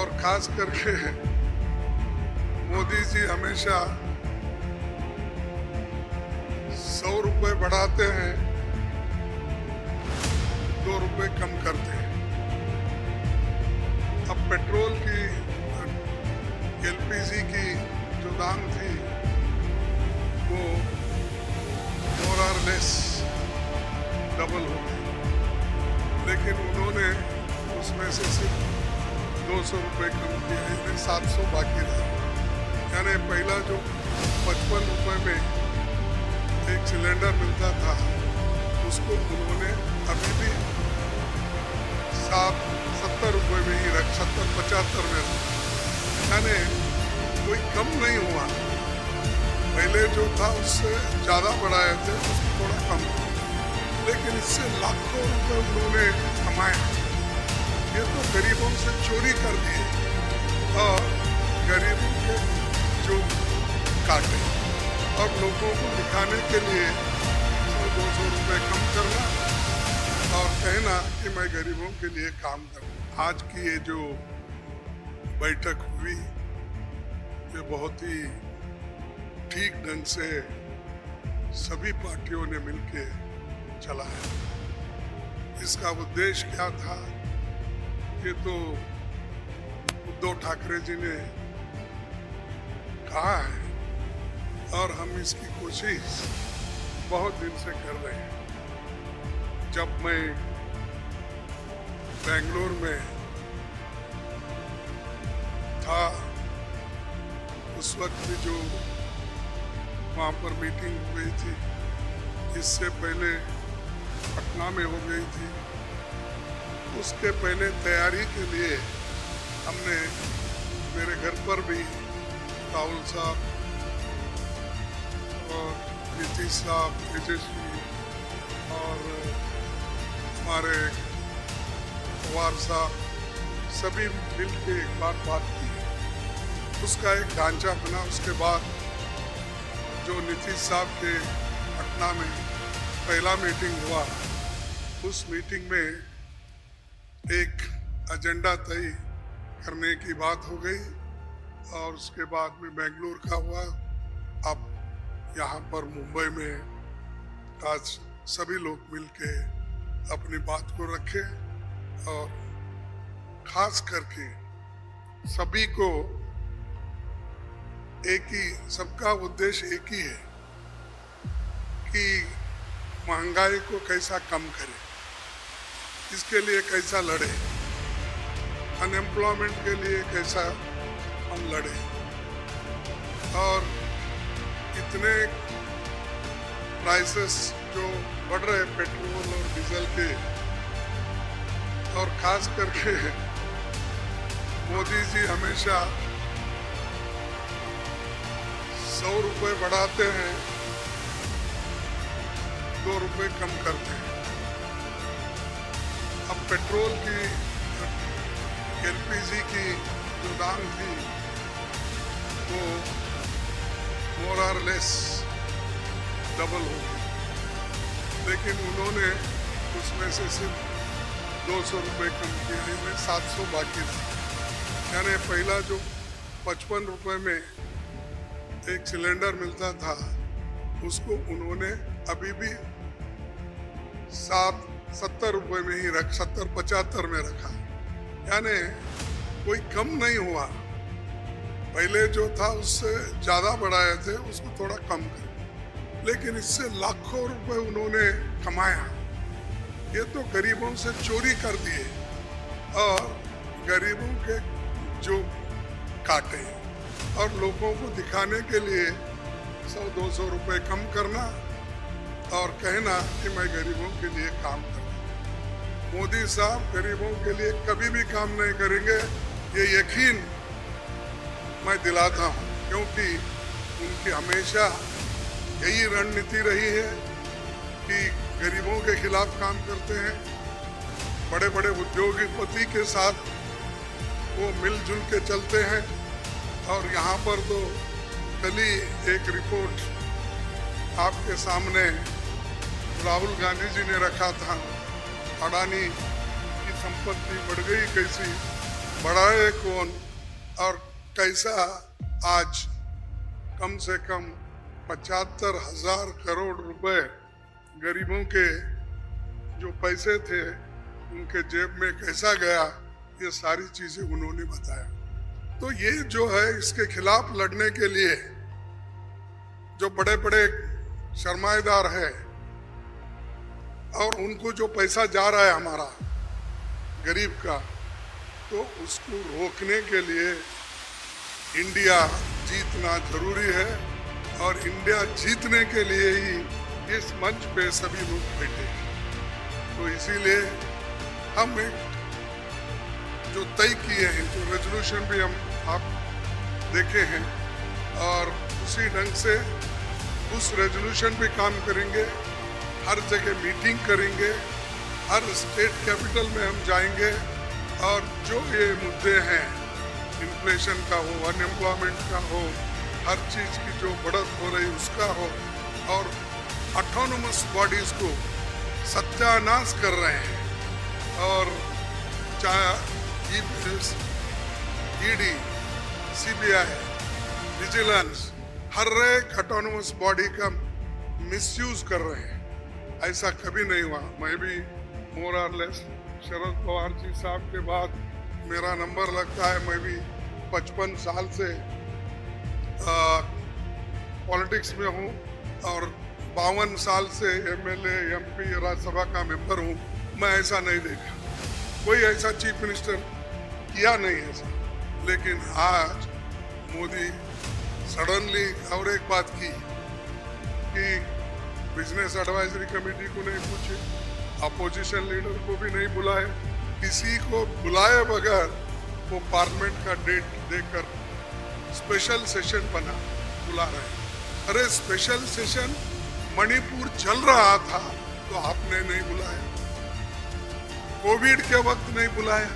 और खास करके मोदी जी हमेशा 100 रुपए बढ़ाते हैं, 2 रुपए कम करते हैं। अब पेट्रोल की, एलपीजी की जो दाम थी वो मोर और लेस डबल हो गई, लेकिन उन्होंने उसमें से सिर्फ 200 रुपये कम किया, यानी 700 बाकी रहा। यानी पहला जो 55 रुपये में एक सिलेंडर मिलता था उसको उन्होंने अभी भी 70 रुपये में ही रख, 70-75 में रखा, यानी कोई कम नहीं हुआ। पहले जो था उससे ज़्यादा बढ़ाए थे, उसको थोड़ा कम, लेकिन इससे लाखों रुपए उन्होंने कमाए। ये तो गरीबों से चोरी कर दिए और गरीबों के जो काटे और लोगों को दिखाने के लिए 100-200 रुपए कम करना और कहना कि मैं गरीबों के लिए काम करूँ। आज की ये जो बैठक हुई ये बहुत ही ठीक ढंग से सभी पार्टियों ने मिलके चलाया। इसका उद्देश्य क्या था ये तो उद्धव ठाकरे जी ने कहा है और हम इसकी कोशिश बहुत दिन से कर रहे हैं। जब मैं बेंगलोर में था उस वक्त भी जो वहाँ पर मीटिंग हो गई थी, इससे पहले पटना में हो गई थी, उसके पहले तैयारी के लिए हमने मेरे घर पर भी राहुल साहब और नीतीश साहब, तेजस्वी और हमारे पवार साहब सभी मिल के एक बार बात की, उसका एक ढांचा बना। उसके बाद जो नीतीश साहब के पटना में पहला मीटिंग हुआ, उस मीटिंग में एक एजेंडा तय करने की बात हो गई और उसके बाद में बेंगलुरु का हुआ। अब यहाँ पर मुंबई में आज सभी लोग मिलके अपनी बात को रखे और खास करके सभी को एक ही, सबका उद्देश्य एक ही है कि महंगाई को कैसा कम करें, इसके लिए कैसा लड़े, अनएम्प्लॉयमेंट के लिए कैसा हम लड़े। और इतने प्राइसेस जो बढ़ रहे पेट्रोल और डीजल के, और खास करके मोदी जी हमेशा 100 रुपये बढ़ाते हैं, 2 रुपये कम करते हैं। अब पेट्रोल की, एलपीजी की जो दाम थी वो मोर और लेस डबल हो गई, लेकिन उन्होंने उसमें से सिर्फ 200 रुपये कम किया, यानी 700 बाकी रहा। यानी पहला जो 55 रुपये में एक सिलेंडर मिलता था उसको उन्होंने अभी भी 70 रुपये में ही रख, 70-75 में रखा, यानी कोई कम नहीं हुआ। पहले जो था उससे ज़्यादा बढ़ाए थे, उसको थोड़ा कम कर, लेकिन इससे लाखों रुपए उन्होंने कमाया। ये तो गरीबों से चोरी कर दिए और गरीबों के जो काटे और लोगों को दिखाने के लिए 100-200 रुपये कम करना और कहना कि मैं गरीबों के लिए काम करूं। मोदी साहब गरीबों के लिए कभी भी काम नहीं करेंगे, ये यकीन मैं दिलाता हूं, क्योंकि उनकी हमेशा यही रणनीति रही है कि गरीबों के खिलाफ काम करते हैं। बड़े बड़े उद्योगपति के साथ वो मिलजुल के चलते हैं। और यहाँ पर तो कल ही एक रिपोर्ट आपके सामने राहुल गांधी जी ने रखा था, अडानी की संपत्ति बढ़ गई कैसी, बढ़ाए कौन और कैसा आज कम से कम 75,000 करोड़ रुपए गरीबों के जो पैसे थे उनके जेब में कैसा गया, ये सारी चीजें उन्होंने बताया। तो ये जो है इसके खिलाफ लड़ने के लिए जो बड़े बड़े सरमाएदार है और उनको जो पैसा जा रहा है हमारा गरीब का, तो उसको रोकने के लिए इंडिया जीतना जरूरी है। और इंडिया जीतने के लिए ही इस मंच पे सभी लोग बैठे हैं। तो इसीलिए हम एक जो तय किए हैं, जो रेजोल्यूशन भी हम आप देखे हैं, और उसी ढंग से उस रेजोल्यूशन पे काम करेंगे। हर जगह मीटिंग करेंगे, हर स्टेट कैपिटल में हम जाएंगे और जो ये मुद्दे हैं, इन्फ्लेशन का हो, अनएम्प्लॉयमेंट का हो, हर चीज की जो बढ़त हो रही उसका हो, और ऑटोनोमस बॉडीज को सत्यानाश कर रहे हैं। और चाहे ईडी, सीबीआई, विजिलेंस, हर एक ऑटोनोमस बॉडी का मिसयूज कर रहे हैं। ऐसा कभी नहीं हुआ। मैं भी मोर और लेस शरद पवार जी साहब के बाद मेरा नंबर लगता है। मैं भी 55 साल से पॉलिटिक्स में हूँ और 52 साल से एमएलए, एमपी, राज्यसभा का मेंबर हूँ। मैं ऐसा नहीं देखा, कोई ऐसा चीफ मिनिस्टर किया नहीं ऐसा। लेकिन आज मोदी सडनली और एक बात की कि बिजनेस एडवाइजरी कमेटी को नहीं पूछे, अपोजिशन लीडर को भी नहीं बुलाए, किसी को बुलाए बगैर वो पार्लियामेंट का डेट देकर स्पेशल सेशन बुला रहे हैं। अरे स्पेशल सेशन मणिपुर चल रहा था तो आपने नहीं बुलाया, कोविड के वक्त नहीं बुलाया,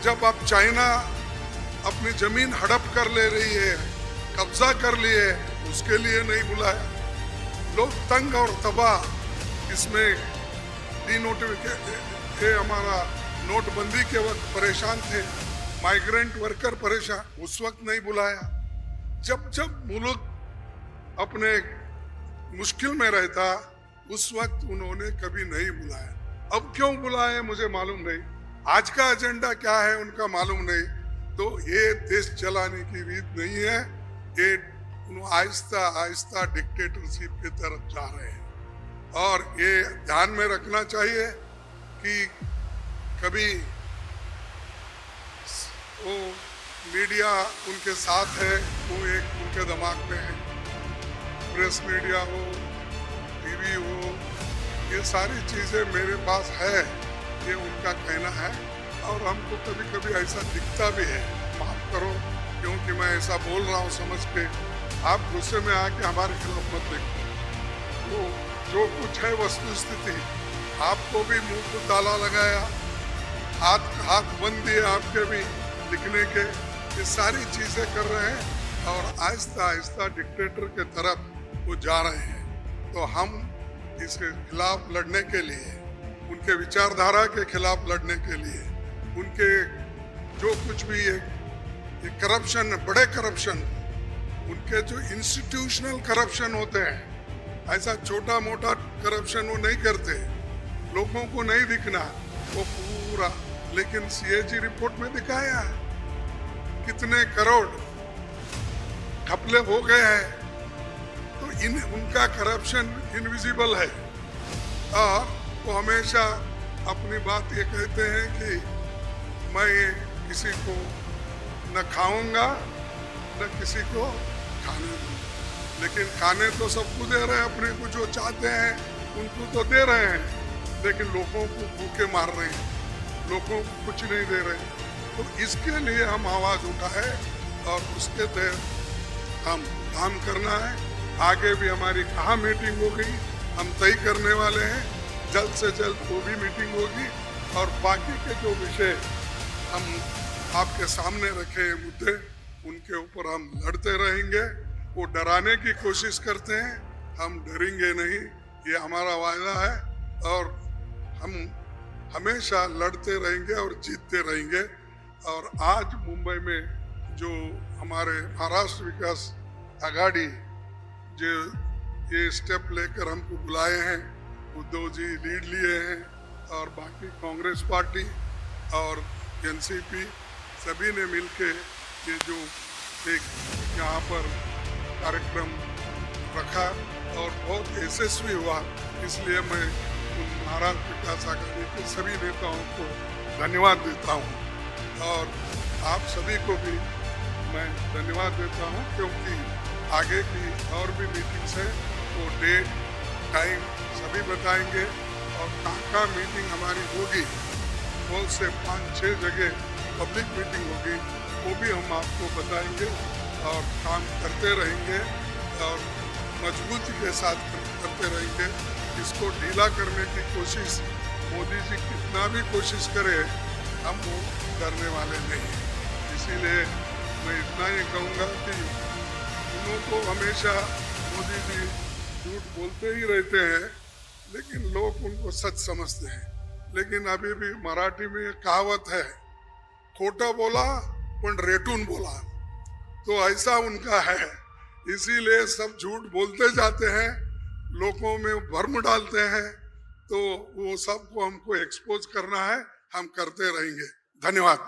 जब अब चाइना अपनी जमीन हड़प कर ले रही है, कब्जा कर लिए, उसके लिए नहीं बुलाया। लोग तंग और तबाह इसमें हमारा नोटबंदी के वक्त परेशान थे, माइग्रेंट वर्कर परेशान, उस वक्त नहीं बुलाया। जब जब मुल्क अपने मुश्किल में रहता उस वक्त उन्होंने कभी नहीं बुलाया। अब क्यों बुलाए मुझे मालूम नहीं, आज का एजेंडा क्या है उनका मालूम नहीं। तो ये देश चलाने की रीत नहीं है, ये आहिस्ता आहिस्ता डिक्टेटरशिप की तरफ जा रहे हैं। और ये ध्यान में रखना चाहिए कि कभी वो मीडिया उनके साथ है, वो एक उनके दिमाग में है, प्रेस मीडिया हो, टीवी हो, ये सारी चीजें मेरे पास है, ये उनका कहना है। और हमको कभी कभी ऐसा दिखता भी है, माफ करो क्योंकि मैं ऐसा बोल रहा हूँ समझ के, आप गुस्से में आके हमारे खिलाफ मत देखो। तो जो कुछ है वस्तु स्थिति, आपको भी मुंह को ताला लगाया, हाथ बंद दिए आपके भी लिखने के, ये सारी चीजें कर रहे हैं और आहिस्ता आहिस्ता डिक्टेटर के तरफ वो जा रहे हैं। तो हम इसके खिलाफ लड़ने के लिए, उनके विचारधारा के खिलाफ लड़ने के लिए, उनके जो कुछ भी ये करप्शन, बड़े करप्शन, उनके जो इंस्टीट्यूशनल करप्शन होते हैं, ऐसा छोटा मोटा करप्शन वो नहीं करते, लोगों को नहीं दिखना वो पूरा। लेकिन सीएजी रिपोर्ट में दिखाया कितने करोड़ घपले हो गए हैं। तो उनका करप्शन इनविजिबल है और वो हमेशा अपनी बात ये कहते हैं कि मैं किसी को न खाऊंगा न किसी को खाने दूंगा। लेकिन खाने तो सबको दे रहे हैं, अपने को जो चाहते हैं उनको तो दे रहे हैं, लेकिन लोगों को भूखे मार रहे हैं, लोगों को कुछ नहीं दे रहे। तो इसके लिए हम आवाज उठाए और उसके तहत हम काम करना है। आगे भी हमारी कहाँ मीटिंग होगी हम तय करने वाले हैं, जल्द से जल्द वो भी मीटिंग होगी और बाकी के जो विषय हम आपके सामने रखे मुद्दे उनके ऊपर हम लड़ते रहेंगे। वो डराने की कोशिश करते हैं, हम डरेंगे नहीं, ये हमारा वायदा है और हम हमेशा लड़ते रहेंगे और जीतते रहेंगे। और आज मुंबई में जो हमारे महाराष्ट्र विकास आघाड़ी जो ये स्टेप लेकर हमको बुलाए हैं, उद्धव जी लीड लिए हैं और बाकी कांग्रेस पार्टी और एनसीपी सभी ने मिलके ये जो एक यहाँ पर कार्यक्रम रखा और बहुत यशस्वी हुआ, इसलिए मैं उन महाराष्ट्र विकास आघाड़ी के सभी नेताओं को धन्यवाद देता हूँ और आप सभी को भी मैं धन्यवाद देता हूँ, क्योंकि आगे की और भी मीटिंग्स है वो डेट टाइम सभी बताएंगे और कहाँ मीटिंग हमारी होगी, बहुत से 5-6 जगह पब्लिक मीटिंग होगी, वो भी हम आपको बताएंगे और काम करते रहेंगे और मजबूती के साथ करते रहेंगे। इसको ढीला करने की कोशिश मोदी जी कितना भी कोशिश करे, हम वो करने वाले नहीं हैं। इसीलिए मैं इतना ही कहूँगा कि उनको हमेशा मोदी जी झूठ बोलते ही रहते हैं, लेकिन लोग उनको सच समझते हैं। लेकिन अभी भी मराठी में कहावत है, खोटा बोला पण रेटून बोला, तो ऐसा उनका है। इसीलिए सब झूठ बोलते जाते हैं, लोगों में भ्रम डालते हैं, तो वो सबको हमको एक्सपोज करना है, हम करते रहेंगे। धन्यवाद।